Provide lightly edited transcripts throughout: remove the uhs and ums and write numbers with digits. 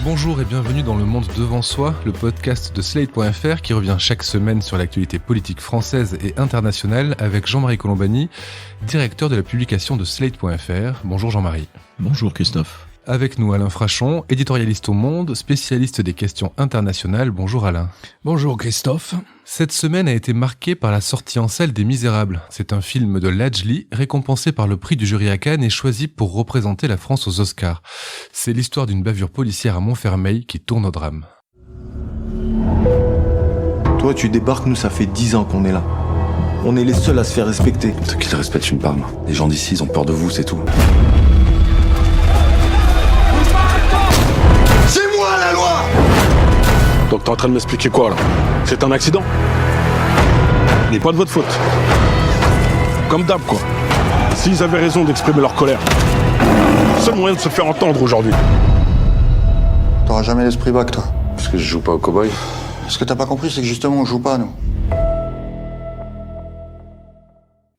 Bonjour et bienvenue dans Le Monde Devant Soi, le podcast de Slate.fr qui revient chaque semaine sur l'actualité politique française et internationale avec Jean-Marie Colombani, directeur de la publication de Slate.fr. Bonjour Jean-Marie. Bonjour Christophe. Avec nous Alain Frachon, éditorialiste au Monde, spécialiste des questions internationales. Bonjour Alain. Bonjour Christophe. Cette semaine a été marquée par la sortie en salle des Misérables. C'est un film de Lajli, récompensé par le prix du jury à Cannes et choisi pour représenter la France aux Oscars. C'est l'histoire d'une bavure policière à Montfermeil qui tourne au drame. Toi, tu débarques, nous, ça fait 10 ans qu'on est là. On est les seuls à se faire respecter. Ceux qui le respectent une palme. Les gens d'ici, ils ont peur de vous, c'est tout. C'est moi la loi! Donc t'es en train de m'expliquer quoi là? C'est un accident? Mais pas de votre faute. Comme d'hab quoi. S'ils avaient raison d'exprimer leur colère, seul moyen de se faire entendre aujourd'hui. T'auras jamais l'esprit bac, toi. Parce que je joue pas au cow-boy. Ce que t'as pas compris, c'est que justement, on joue pas, nous.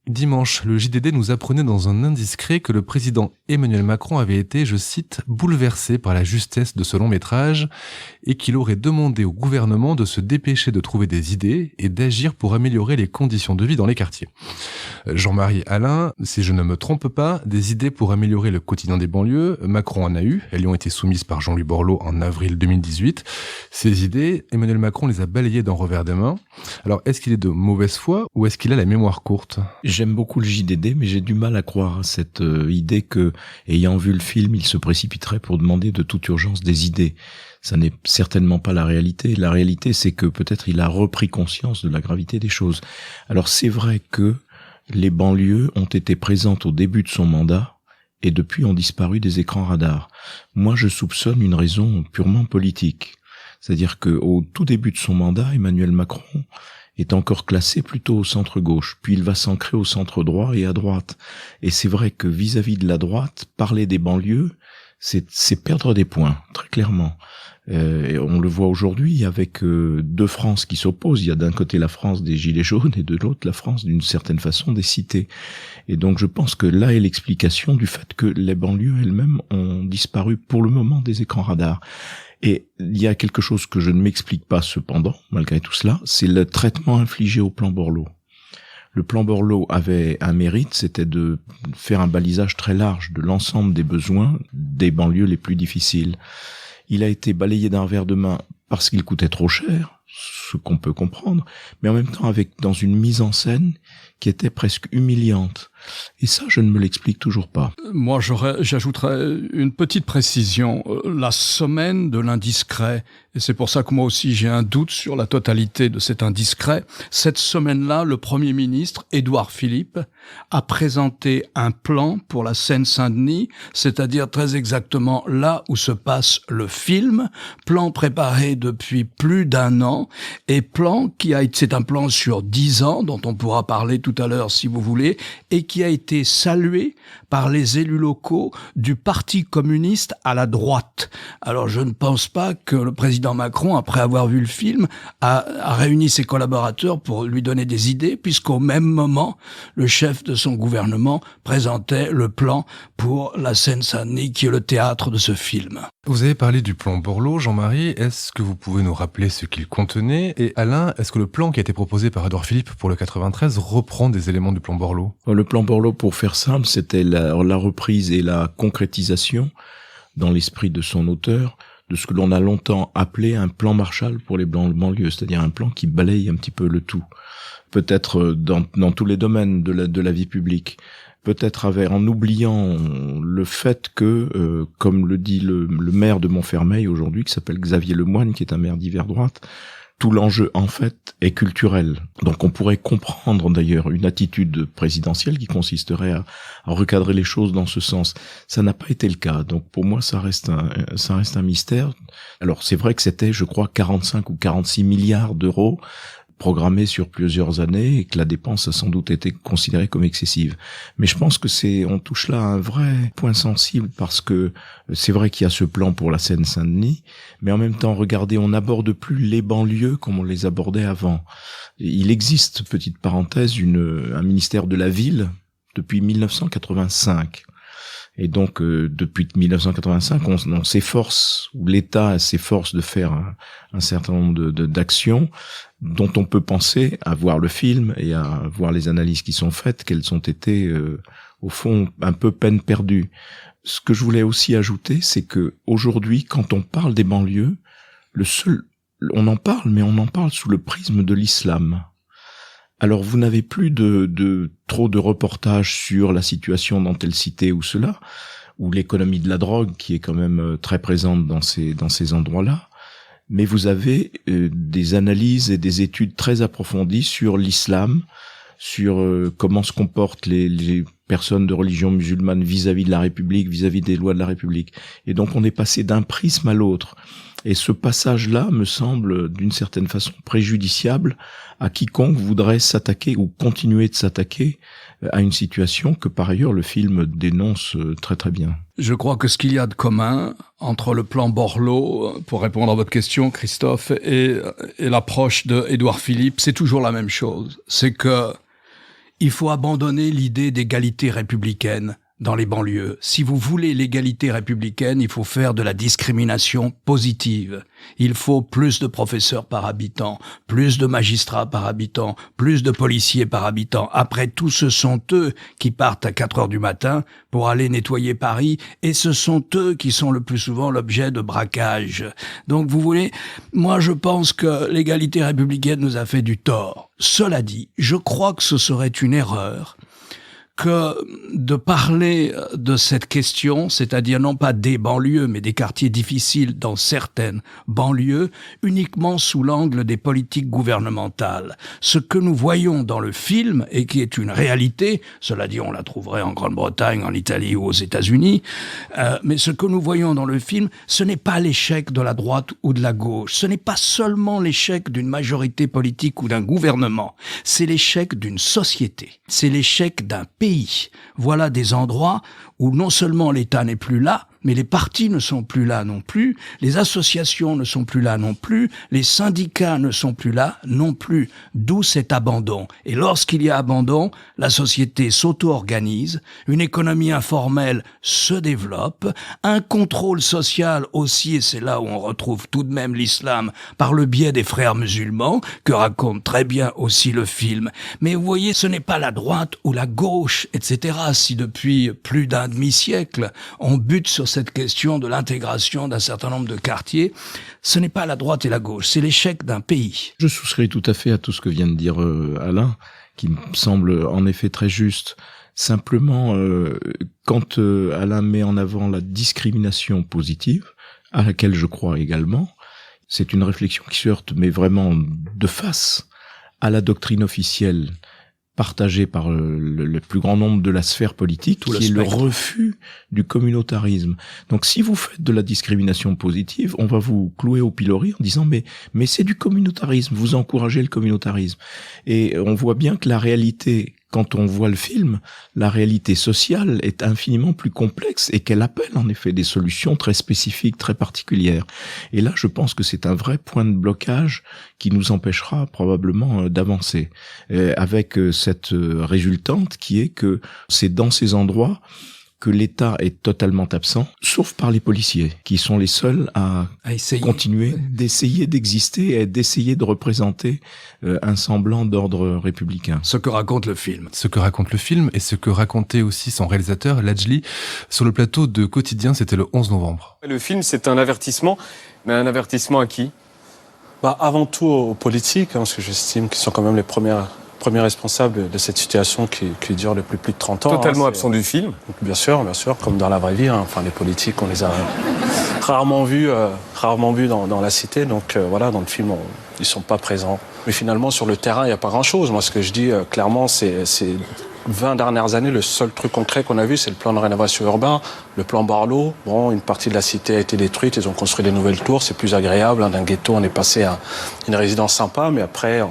Dimanche, le JDD nous apprenait dans un indiscret que le président Emmanuel Macron avait été, je cite, bouleversé par la justesse de ce long métrage et qu'il aurait demandé au gouvernement de se dépêcher de trouver des idées et d'agir pour améliorer les conditions de vie dans les quartiers. Jean-Marie, Alain, si je ne me trompe pas, des idées pour améliorer le quotidien des banlieues, Macron en a eu, elles lui ont été soumises par Jean-Louis Borloo en avril 2018. Ces idées, Emmanuel Macron les a balayées d'un revers de main. Alors, est-ce qu'il est de mauvaise foi ou est-ce qu'il a la mémoire courte ? J'aime beaucoup le JDD, mais j'ai du mal à croire à cette idée que, ayant vu le film, il se précipiterait pour demander de toute urgence des idées. Ça n'est certainement pas la réalité. La réalité, c'est que peut-être il a repris conscience de la gravité des choses. Alors c'est vrai que les banlieues ont été présentes au début de son mandat et depuis ont disparu des écrans radars. Moi, je soupçonne une raison purement politique. C'est-à-dire que au tout début de son mandat, Emmanuel Macron est encore classé plutôt au centre-gauche, puis il va s'ancrer au centre-droit et à droite. Et c'est vrai que vis-à-vis de la droite, parler des banlieues, c'est perdre des points, très clairement. Et on le voit aujourd'hui avec deux France qui s'opposent. Il y a d'un côté la France des Gilets jaunes et de l'autre la France, d'une certaine façon, des cités. Et donc je pense que là est l'explication du fait que les banlieues elles-mêmes ont disparu pour le moment des écrans radars. Et il y a quelque chose que je ne m'explique pas cependant, malgré tout cela, c'est le traitement infligé au plan Borloo. Le plan Borloo avait un mérite, c'était de faire un balisage très large de l'ensemble des besoins des banlieues les plus difficiles. Il a été balayé d'un revers de main parce qu'il coûtait trop cher, ce qu'on peut comprendre, mais en même temps dans une mise en scène qui était presque humiliante. Et ça, je ne me l'explique toujours pas. Moi, j'ajouterais une petite précision. La semaine de l'indiscret, et c'est pour ça que moi aussi j'ai un doute sur la totalité de cet indiscret, cette semaine-là, le Premier ministre, Édouard Philippe, a présenté un plan pour la Seine-Saint-Denis, c'est-à-dire très exactement là où se passe le film, plan préparé depuis plus d'1 an, et c'est un plan sur 10 ans, dont on pourra parler tout à l'heure si vous voulez, et qui a été salué par les élus locaux du Parti communiste à la droite. Alors je ne pense pas que le président Macron, après avoir vu le film, a réuni ses collaborateurs pour lui donner des idées, puisqu'au même moment, le chef de son gouvernement présentait le plan pour la Seine-Saint-Denis, qui est le théâtre de ce film. Vous avez parlé du plan Borloo, Jean-Marie. Est-ce que vous pouvez nous rappeler ce qu'il contenait? Et Alain, est-ce que le plan qui a été proposé par Édouard Philippe pour le 93 reprend des éléments du plan Borloo? Le plan Borloo, pour faire simple, c'était la reprise et la concrétisation, dans l'esprit de son auteur, de ce que l'on a longtemps appelé un plan Marshall pour les banlieues, c'est-à-dire un plan qui balaye un petit peu le tout. Peut-être dans tous les domaines de la vie publique. Peut-être en oubliant le fait que, comme le dit le maire de Montfermeil aujourd'hui, qui s'appelle Xavier Lemoine, qui est un maire d'hiver droite, tout l'enjeu, en fait, est culturel. Donc on pourrait comprendre d'ailleurs une attitude présidentielle qui consisterait à recadrer les choses dans ce sens. Ça n'a pas été le cas. Donc pour moi, ça reste un mystère. Alors c'est vrai que c'était, je crois, 45 ou 46 milliards d'euros programmée sur plusieurs années et que la dépense a sans doute été considérée comme excessive. Mais je pense que on touche là à un vrai point sensible parce que c'est vrai qu'il y a ce plan pour la Seine-Saint-Denis, mais en même temps, regardez, on n'aborde plus les banlieues comme on les abordait avant. Il existe, petite parenthèse, un ministère de la ville depuis 1985. Et donc, depuis 1985, on s'efforce, ou l'État s'efforce de faire un certain nombre d'actions dont on peut penser à voir le film et à voir les analyses qui sont faites, qu'elles ont été, au fond, un peu peine perdue. Ce que je voulais aussi ajouter, c'est que aujourd'hui, quand on parle des banlieues, on en parle, mais on en parle sous le prisme de l'islam. Alors vous n'avez plus trop de reportages sur la situation dans telle cité ou cela, ou l'économie de la drogue qui est quand même très présente dans ces endroits-là, mais vous avez des analyses et des études très approfondies sur l'islam, sur comment se comportent les personnes de religion musulmane vis-à-vis de la République, vis-à-vis des lois de la République. Et donc on est passé d'un prisme à l'autre. Et ce passage-là me semble d'une certaine façon préjudiciable à quiconque voudrait s'attaquer ou continuer de s'attaquer à une situation que par ailleurs le film dénonce très très bien. Je crois que ce qu'il y a de commun entre le plan Borloo, pour répondre à votre question Christophe, et l'approche de Édouard Philippe, c'est toujours la même chose. C'est que il faut abandonner l'idée d'égalité républicaine dans les banlieues. Si vous voulez l'égalité républicaine, il faut faire de la discrimination positive. Il faut plus de professeurs par habitant, plus de magistrats par habitant, plus de policiers par habitant. Après tout, ce sont eux qui partent à 4 heures du matin pour aller nettoyer Paris, et ce sont eux qui sont le plus souvent l'objet de braquages. Donc vous voulez, moi je pense que l'égalité républicaine nous a fait du tort. Cela dit, je crois que ce serait une erreur que de parler de cette question, c'est-à-dire non pas des banlieues, mais des quartiers difficiles dans certaines banlieues, uniquement sous l'angle des politiques gouvernementales. Ce que nous voyons dans le film, et qui est une réalité, cela dit, on la trouverait en Grande-Bretagne, en Italie ou aux États-Unis, mais ce que nous voyons dans le film, ce n'est pas l'échec de la droite ou de la gauche, ce n'est pas seulement l'échec d'une majorité politique ou d'un gouvernement, c'est l'échec d'une société, c'est l'échec d'un pays. Voilà des endroits où non seulement l'État n'est plus là, mais les partis ne sont plus là non plus, les associations ne sont plus là non plus, les syndicats ne sont plus là non plus. D'où cet abandon. Et lorsqu'il y a abandon, la société s'auto-organise, une économie informelle se développe, un contrôle social aussi, et c'est là où on retrouve tout de même l'islam par le biais des frères musulmans, que raconte très bien aussi le film. Mais vous voyez, ce n'est pas la droite ou la gauche, etc. Si depuis plus d'un demi-siècle, on bute sur cette question de l'intégration d'un certain nombre de quartiers, ce n'est pas la droite et la gauche, c'est l'échec d'un pays. Je souscris tout à fait à tout ce que vient de dire Alain, qui me semble en effet très juste. Simplement, quand Alain met en avant la discrimination positive, à laquelle je crois également, c'est une réflexion qui se heurte, mais vraiment de face, à la doctrine officielle partagé par le plus grand nombre de la sphère politique, qui est le refus du communautarisme. Donc si vous faites de la discrimination positive, on va vous clouer au pilori en disant mais c'est du communautarisme, vous encouragez le communautarisme. Et on voit bien que la réalité, quand on voit le film, la réalité sociale est infiniment plus complexe et qu'elle appelle en effet des solutions très spécifiques, très particulières. Et là, je pense que c'est un vrai point de blocage qui nous empêchera probablement d'avancer. Avec cette résultante qui est que c'est dans ces endroits que l'État est totalement absent, sauf par les policiers, qui sont les seuls à continuer d'essayer d'exister et d'essayer de représenter un semblant d'ordre républicain. Ce que raconte le film. Ce que raconte le film et ce que racontait aussi son réalisateur, Lajli, sur le plateau de Quotidien, c'était le 11 novembre. Le film, c'est un avertissement, mais un avertissement à qui ? Avant tout aux politiques, parce que j'estime qu'ils sont quand même les premiers responsables de cette situation qui dure depuis plus de 30 ans. Totalement absent du film, donc bien sûr, comme dans la vraie vie. Enfin, les politiques, on les a rarement vus dans la cité. Donc voilà, dans le film, ils sont pas présents. Mais finalement, sur le terrain, il n'y a pas grand-chose. Moi, ce que je dis clairement, c'est 20 dernières années, le seul truc concret qu'on a vu, c'est le plan de rénovation urbain, le plan Borloo. Bon, une partie de la cité a été détruite, ils ont construit des nouvelles tours, c'est plus agréable. D'un ghetto, on est passé à une résidence sympa, mais après,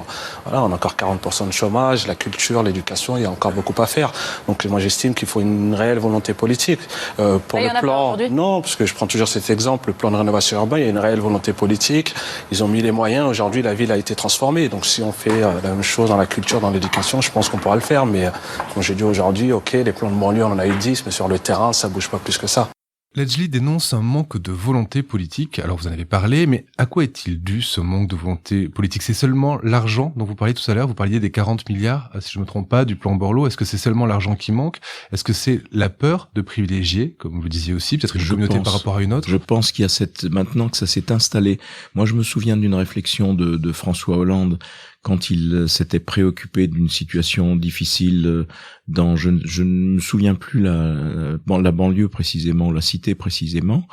voilà, on a encore 40% de chômage, la culture, l'éducation, il y a encore beaucoup à faire. Donc moi, j'estime qu'il faut une réelle volonté politique. Pour le plan, non, parce que je prends toujours cet exemple, le plan de rénovation urbain, il y a une réelle volonté politique. Ils ont mis les moyens. Aujourd'hui, la ville a été transformée. Donc si on fait la même chose dans la culture, dans l'éducation, je pense qu'on pourra le faire, mais Comme j'ai dit aujourd'hui, ok, les plans de banlieue, on en a eu 10, mais sur le terrain, ça bouge pas plus que ça. Ledgely dénonce un manque de volonté politique. Alors vous en avez parlé, mais à quoi est-il dû ce manque de volonté politique? C'est seulement l'argent dont vous parliez tout à l'heure? Vous parliez des 40 milliards, si je me trompe pas, du plan Borloo. Est-ce que c'est seulement l'argent qui manque? Est-ce que c'est la peur de privilégier, comme vous le disiez aussi, peut-être une communauté par rapport à une autre? Je pense qu'il y a maintenant que ça s'est installé. Moi, je me souviens d'une réflexion de François Hollande quand il s'était préoccupé d'une situation difficile dans, je ne me souviens plus la banlieue précisément, la cité précisément.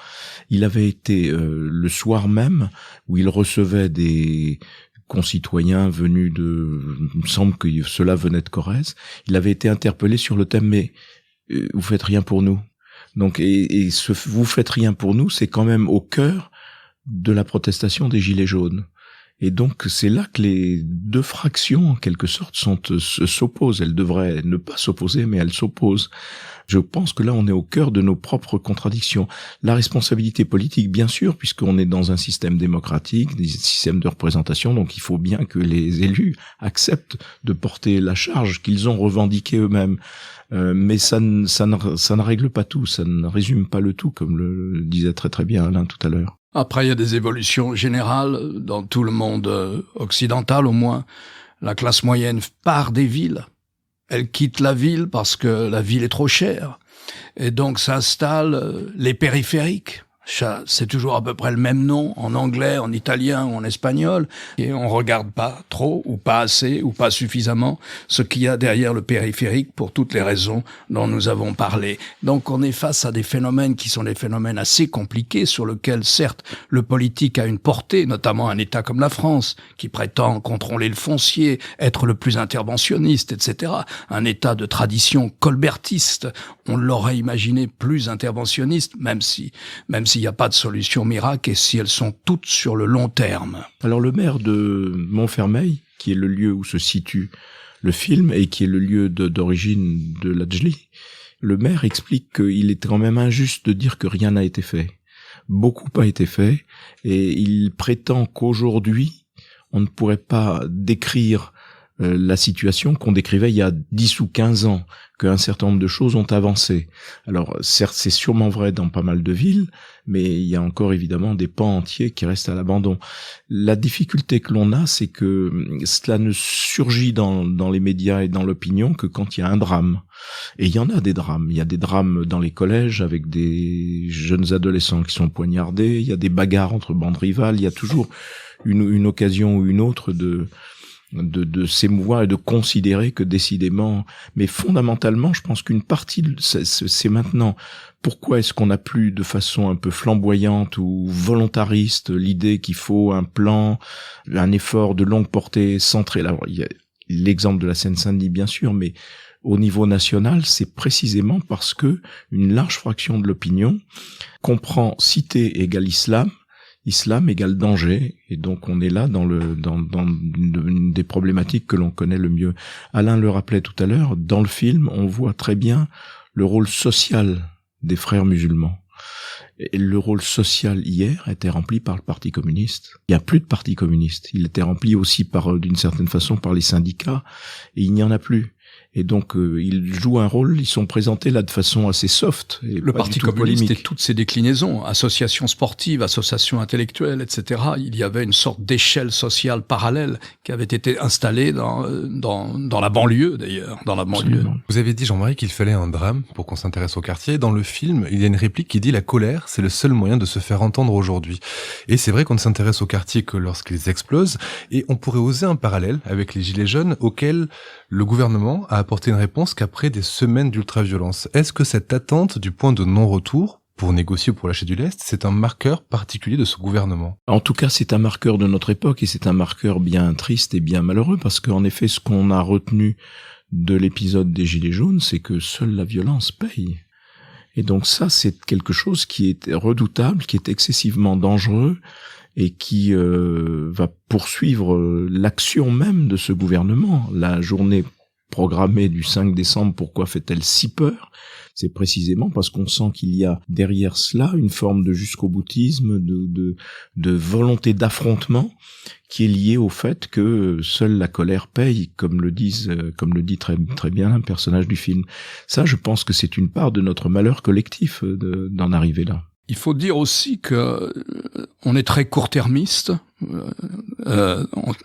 Il avait été le soir même où il recevait des concitoyens venus il me semble que cela venait de Corrèze. Il avait été interpellé sur le thème, mais vous faites rien pour nous. Donc, vous faites rien pour nous, c'est quand même au cœur de la protestation des Gilets jaunes. Et donc, c'est là que les deux fractions, en quelque sorte, s'opposent. Elles devraient ne pas s'opposer, mais elles s'opposent. Je pense que là, on est au cœur de nos propres contradictions. La responsabilité politique, bien sûr, puisqu'on est dans un système démocratique, des systèmes de représentation, donc il faut bien que les élus acceptent de porter la charge qu'ils ont revendiquée eux-mêmes. Mais ça ne règle pas tout, ça ne résume pas le tout, comme le disait très très bien Alain tout à l'heure. Après, il y a des évolutions générales dans tout le monde occidental, au moins. La classe moyenne part des villes. Elle quitte la ville parce que la ville est trop chère. Et donc s'installent les périphériques. C'est toujours à peu près le même nom, en anglais, en italien ou en espagnol. Et on regarde pas trop, ou pas assez, ou pas suffisamment ce qu'il y a derrière le périphérique pour toutes les raisons dont nous avons parlé. Donc on est face à des phénomènes qui sont des phénomènes assez compliqués sur lesquels, certes, le politique a une portée, notamment un État comme la France, qui prétend contrôler le foncier, être le plus interventionniste, etc. Un État de tradition colbertiste, on l'aurait imaginé plus interventionniste, même s'il n'y a pas de solution miracle et si elles sont toutes sur le long terme. Alors le maire de Montfermeil, qui est le lieu où se situe le film et qui est le lieu d'origine de Ledgely, le maire explique qu'il est quand même injuste de dire que rien n'a été fait. Beaucoup a été fait et il prétend qu'aujourd'hui, on ne pourrait pas décrire la situation qu'on décrivait il y a 10 ou 15 ans, qu'un certain nombre de choses ont avancé. Alors, certes, c'est sûrement vrai dans pas mal de villes, mais il y a encore évidemment des pans entiers qui restent à l'abandon. La difficulté que l'on a, c'est que cela ne surgit dans les médias et dans l'opinion que quand il y a un drame. Et il y en a des drames. Il y a des drames dans les collèges avec des jeunes adolescents qui sont poignardés, il y a des bagarres entre bandes rivales, il y a toujours une occasion ou une autre de s'émouvoir et de considérer que décidément, mais fondamentalement, je pense qu'une partie, c'est maintenant, pourquoi est-ce qu'on n'a plus de façon un peu flamboyante ou volontariste l'idée qu'il faut un plan, un effort de longue portée centré, là, il y a l'exemple de la Seine-Saint-Denis bien sûr, mais au niveau national, c'est précisément parce que une large fraction de l'opinion comprend cité égale islam égale danger, et donc on est là dans une des problématiques que l'on connaît le mieux. Alain le rappelait tout à l'heure, dans le film, on voit très bien le rôle social des frères musulmans. Et le rôle social hier était rempli par le Parti communiste. Il n'y a plus de Parti communiste. Il était rempli aussi d'une certaine façon par les syndicats, et il n'y en a plus. Et donc, ils jouent un rôle, ils sont présentés là de façon assez soft. Et le Parti communiste polémique. et toutes ses déclinaisons, associations sportives, associations intellectuelles, etc. Il y avait une sorte d'échelle sociale parallèle qui avait été installée dans la banlieue, d'ailleurs, dans la banlieue. Absolument. Vous avez dit, Jean-Marie, qu'il fallait un drame pour qu'on s'intéresse au quartier. Dans le film, il y a une réplique qui dit « La colère, c'est le seul moyen de se faire entendre aujourd'hui ». Et c'est vrai qu'on ne s'intéresse au quartier que lorsqu'ils explosent. Et on pourrait oser un parallèle avec les Gilets jaunes auxquels le gouvernement a apporté une réponse qu'après des semaines d'ultraviolence. Est-ce que cette attente du point de non-retour, pour négocier ou pour lâcher du lest, c'est un marqueur particulier de ce gouvernement? En tout cas, c'est un marqueur de notre époque et c'est un marqueur bien triste et bien malheureux parce qu'en effet, ce qu'on a retenu de l'épisode des Gilets jaunes, c'est que seule la violence paye. Et donc ça, c'est quelque chose qui est redoutable, qui est excessivement dangereux et qui va poursuivre l'action même de ce gouvernement. La journée programmée du 5 décembre, pourquoi fait-elle si peur? C'est précisément parce qu'on sent qu'il y a derrière cela une forme de jusqu'au-boutisme, de volonté d'affrontement qui est liée au fait que seule la colère paye, comme le dit très, très bien un personnage du film. Ça, je pense que c'est une part de notre malheur collectif d'en arriver là. Il faut dire aussi que on est très court-termiste.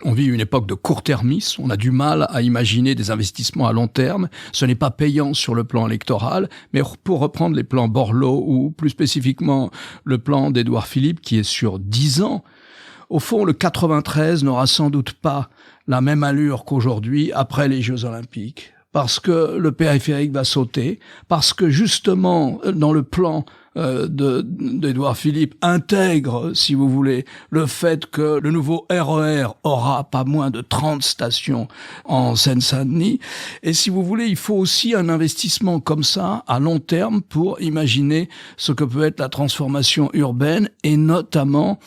On vit une époque de court-termisme. On a du mal à imaginer des investissements à long terme. Ce n'est pas payant sur le plan électoral. Mais pour reprendre les plans Borloo ou plus spécifiquement le plan d'Édouard Philippe qui est sur 10 ans, au fond, le 93 n'aura sans doute pas la même allure qu'aujourd'hui après les Jeux Olympiques. Parce que le périphérique va sauter, parce que justement, dans le plan d'Édouard Philippe intègre, si vous voulez, le fait que le nouveau RER aura pas moins de 30 stations en Seine-Saint-Denis. Et si vous voulez, il faut aussi un investissement comme ça, à long terme, pour imaginer ce que peut être la transformation urbaine et notamment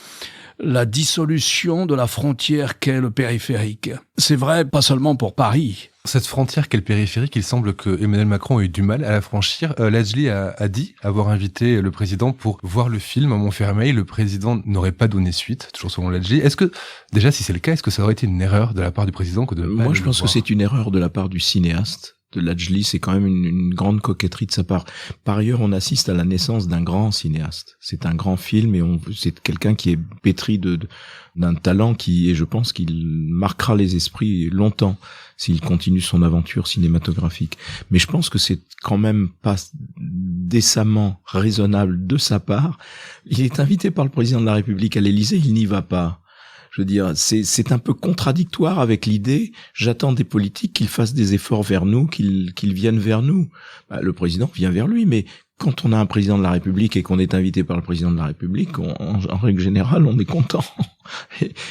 la dissolution de la frontière qu'est le périphérique. C'est vrai, pas seulement pour Paris. Cette frontière qu'est le périphérique, il semble que Emmanuel Macron ait eu du mal à la franchir. Ladjli a dit avoir invité le président pour voir le film à Montfermeil. Le président n'aurait pas donné suite, toujours selon Ladjli. Est-ce que, déjà, si c'est le cas, est-ce que ça aurait été une erreur de la part du président que de Moi, je pense que c'est une erreur de la part du cinéaste. De Ladjli, c'est quand même une grande coquetterie de sa part. Par ailleurs, on assiste à la naissance d'un grand cinéaste. C'est un grand film et c'est quelqu'un qui est pétri d'un talent et je pense qu'il marquera les esprits longtemps s'il continue son aventure cinématographique. Mais je pense que c'est quand même pas décemment raisonnable de sa part. Il est invité par le président de la République à l'Élysée, il n'y va pas. Je veux dire, c'est un peu contradictoire avec l'idée, j'attends des politiques qu'ils fassent des efforts vers nous, qu'ils viennent vers nous. Le président vient vers lui, mais quand on a un président de la République et qu'on est invité par le président de la République, en règle générale, on est content.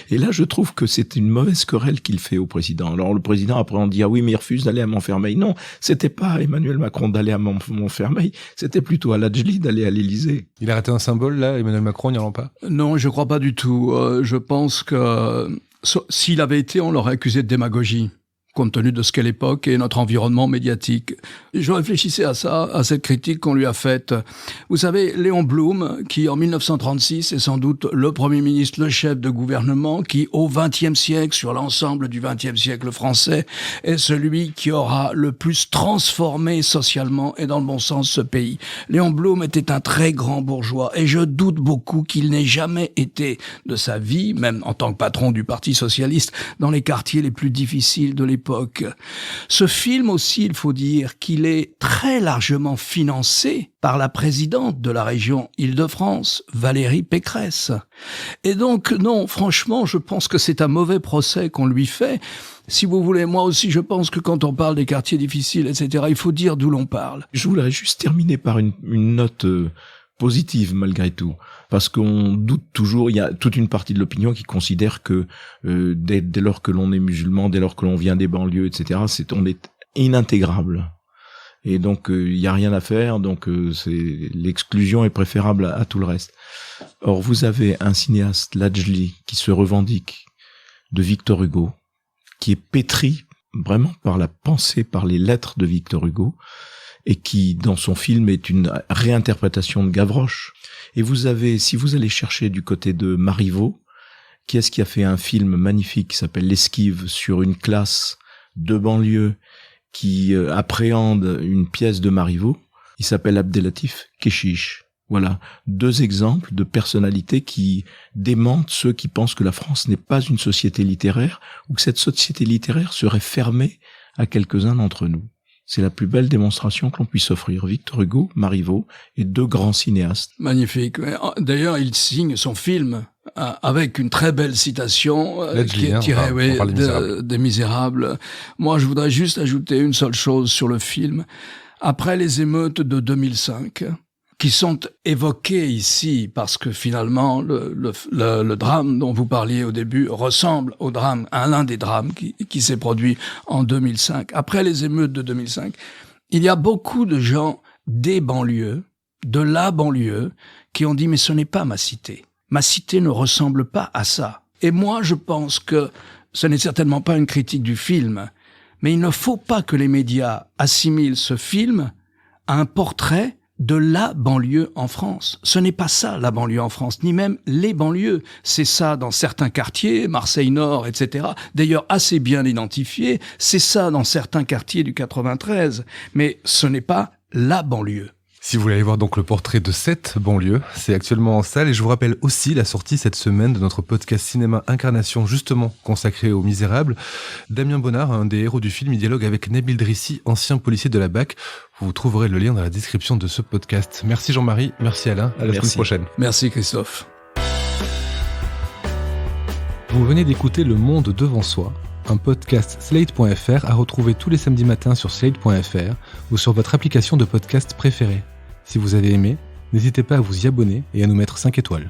Et là, je trouve que c'est une mauvaise querelle qu'il fait au président. Alors le président, après, on dit, ah oui, mais il refuse d'aller à Montfermeil. Non, c'était pas à Emmanuel Macron d'aller à Montfermeil, c'était plutôt à Ladjli d'aller à l'Élysée. Il a raté un symbole, là, Emmanuel Macron, n'y allant pas? Non, je crois pas du tout. Je pense que s'il avait été, on l'aurait accusé de démagogie, compte tenu de ce qu'est l'époque et notre environnement médiatique. Je réfléchissais à ça, à cette critique qu'on lui a faite. Vous savez, Léon Blum, qui en 1936 est sans doute le Premier ministre, le chef de gouvernement, qui au XXe siècle, sur l'ensemble du XXe siècle français, est celui qui aura le plus transformé socialement et dans le bon sens ce pays. Léon Blum était un très grand bourgeois et je doute beaucoup qu'il n'ait jamais été de sa vie, même en tant que patron du Parti socialiste, dans les quartiers les plus difficiles de l'époque. Ce film aussi, il faut dire qu'il est très largement financé par la présidente de la région Île-de-France, Valérie Pécresse. Et donc, non, franchement, je pense que c'est un mauvais procès qu'on lui fait. Si vous voulez, moi aussi, je pense que quand on parle des quartiers difficiles, etc., il faut dire d'où l'on parle. Je voudrais juste terminer par une note positive malgré tout, parce qu'on doute toujours, il y a toute une partie de l'opinion qui considère que dès lors que l'on est musulman, dès lors que l'on vient des banlieues, etc., on est inintégrable. Et donc il y a rien à faire, donc l'exclusion est préférable à tout le reste. Or vous avez un cinéaste, Ladjli, qui se revendique de Victor Hugo, qui est pétri vraiment par la pensée, par les lettres de Victor Hugo, et qui, dans son film, est une réinterprétation de Gavroche. Et vous avez, si vous allez chercher du côté de Marivaux, qui est-ce qui a fait un film magnifique qui s'appelle L'Esquive, sur une classe de banlieue qui appréhende une pièce de Marivaux, il s'appelle Abdelatif Kechiche. Voilà, 2 exemples de personnalités qui démentent ceux qui pensent que la France n'est pas une société littéraire, ou que cette société littéraire serait fermée à quelques-uns d'entre nous. C'est la plus belle démonstration que l'on puisse offrir. Victor Hugo, Marivaux et 2 grands cinéastes. Magnifique. D'ailleurs, il signe son film avec une très belle citation qui est tirée des Misérables. Moi, je voudrais juste ajouter une seule chose sur le film. Après les émeutes de 2005, qui sont évoquées ici parce que finalement le drame dont vous parliez au début ressemble au drame, à l'un des drames qui s'est produit en 2005. Après les émeutes de 2005, il y a beaucoup de gens des banlieues, de la banlieue, qui ont dit mais ce n'est pas ma cité. Ma cité ne ressemble pas à ça. Et moi je pense que ce n'est certainement pas une critique du film, Mais il ne faut pas que les médias assimilent ce film à un portrait de la banlieue en France. Ce n'est pas ça, la banlieue en France, ni même les banlieues. C'est ça dans certains quartiers, Marseille-Nord, etc. D'ailleurs, assez bien identifié. C'est ça dans certains quartiers du 93. Mais ce n'est pas la banlieue. Si vous voulez aller voir donc le portrait de cette banlieue, c'est actuellement en salle et je vous rappelle aussi la sortie cette semaine de notre podcast Cinéma Incarnation, justement consacré aux Misérables. Damien Bonnard, un des héros du film, il dialogue avec Nabil Drissi, ancien policier de la BAC. Vous trouverez le lien dans la description de ce podcast. Merci Jean-Marie, merci Alain, à la semaine prochaine. Merci Christophe. Vous venez d'écouter Le Monde Devant Soi, un podcast Slate.fr à retrouver tous les samedis matins sur Slate.fr ou sur votre application de podcast préférée. Si vous avez aimé, n'hésitez pas à vous y abonner et à nous mettre 5 étoiles.